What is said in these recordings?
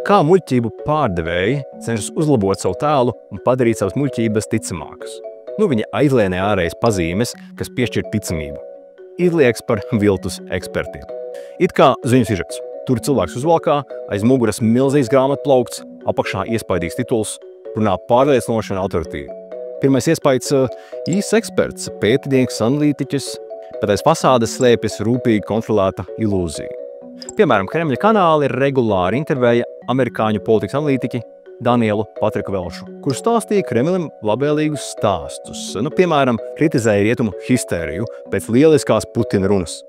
Kā muļķību pārdevēji cenšas uzlabot savu tēlu un padarīt savas muļķības ticamākas? Viņi aizlienē ārējas pazīmes, kas piešķir ticamību. Izlieks par viltus ekspertiem. It kā ziņu sižets. Tur cilvēks uzvalkā, aiz muguras milzīgs grāmatplaukts, apakšā iespaidīgs tituls, runā pārliecinoši un autoritīvi. Pirmais iespaids – īsts eksperts, pētnieks, analītiķis, bet aiz fasādes slēpjas rūpīgi kontrolēta ilūzija. Piemēram, Kremļa kanāli regulāri intervēja amerikāņu politikas analītiķi Danielu Patriku Velšu, kurš stāstīja Kremlim labvēlīgus stāstus. Piemēram, kritizēja rietumu histēriju pēc lieliskās Putina runas.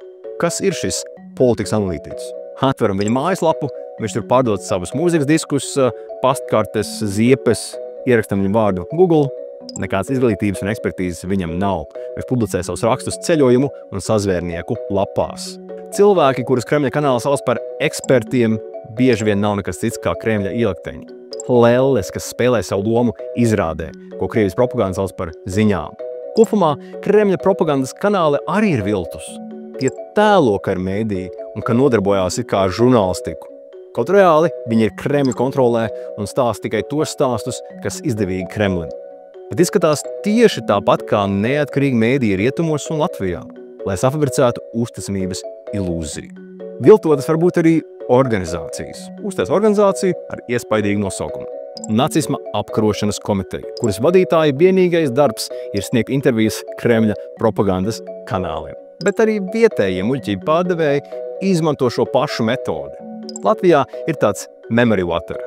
Kas ir šis politikas analītiķis? Atveram viņa mājaslapu, viņš tur pārdod savus mūzikas diskus, pastkartes, ziepes, ierakstam viņam vārdu Google. Nekāds izglītības un ekspertīzes viņam nav. Viņš publicē savus rakstus ceļojumu un sazvērnieku lapās. Cilvēki, kurus Kremļa kanāli sauc par ekspertiem, bieži vien nav nekas cits kā Kremļa ielekteņi. Lelles, kas spēlē savu lomu izrādē, ko Krievijas propaganda sauc par ziņām. Kopumā Kremļa propagandas kanāli arī ir viltus. Tie tēlo, ka ir mēdīji un ka nodarbojās it kā ar žurnālistiku. Kaut reāli viņi ir Kremļa kontrolē un stāsta tikai tos stāstus, kas izdevīgi Kremlim. Bet izskatās tieši tāpat kā neatkarīgi mēdīji rietumos un Latvijā, lai safabricētu uzticamības ilūziju. Viltotas var būt arī organizācijas. Uztais organizācija ar iespaidīgu nosaukumu. Nacisma apkarošanas komiteja, kuras vadītāja vienīgais darbs ir sniegt intervijas Kremļa propagandas kanāliem. Bet arī vietējie muļķību pārdevēji izmanto šo pašu metodi. Latvijā ir tāds memory water,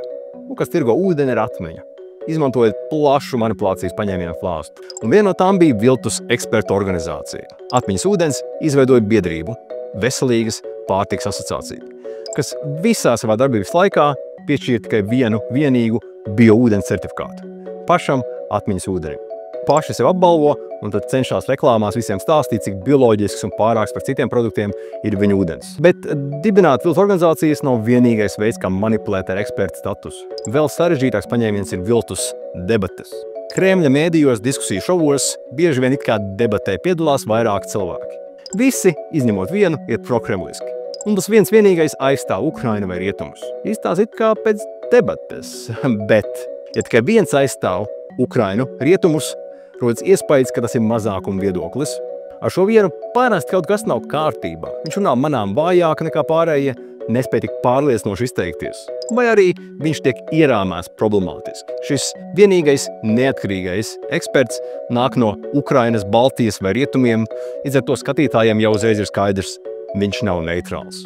kas tirgo ūdeni ar atmiņu, izmantojot plašu manipulācijas paņēmienu klāstu. Un viena no tām bija viltus ekspertu organizācija. Atmiņas ūdens izveidoja biedrību Veselīgas pārtikas asociācija, kas visā savā darbības laikā piešķīra tikai vienu vienīgu bioūdens certifikātu – pašam atmiņas ūdenim. Paši sev apbalvo un tad cenšas reklāmās visiem stāstīt, cik bioloģisks un pārāks par citiem produktiem ir viņu ūdens. Bet dibināt viltus organizācijas nav vienīgais veids, kā manipulēt ar ekspertu statusu. Vēl sarežģītāks paņēmiens ir viltus debates. Kremļa mēdījos diskusiju šovos bieži vien it kā debatē piedalās vairāki cilvēki. Visi, izņemot vienu, ir prokremliski. Un tas viens vienīgais aizstāv Ukrainu vai rietumus. Izstās it kā pēc debates, bet, ja tikai viens aizstāv Ukrainu, rietumus, rodas iespējas, ka tas ir mazākuma viedoklis. Ar šo vienu parasti kaut kas nav kārtībā. Viņš runā manām vājāk nekā pārējie, nespēja tik pārliecinoši izteikties. Vai arī viņš tiek ierāmēts problemātiski. Šis vienīgais neatkarīgais eksperts nāk no Ukrainas, Baltijas vai rietumiem, līdz ar to skatītājiem jau uzreiz ir skaidrs, viņš nav neitrāls.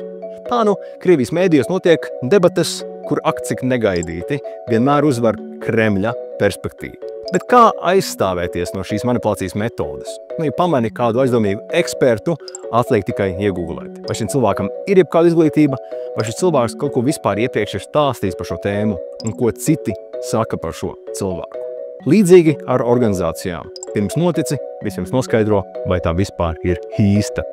Tā Krievijas mēdījos notiek debates, kur akcik negaidīti vienmēr uzvar Kremļa perspektīvu. Bet kā aizstāvēties no šīs manipulācijas metodes? Ja pamani kādu aizdomīgu ekspertu, atliek tikai iegūglēt. Vai šim cilvēkam ir jebkāda izglītība, vai šis cilvēks kaut ko vispār iepriekš ir stāstījis par šo tēmu un ko citi saka par šo cilvēku. Līdzīgi ar organizācijām. Pirms notici, vispirms noskaidro, vai tā vispār ir īsta.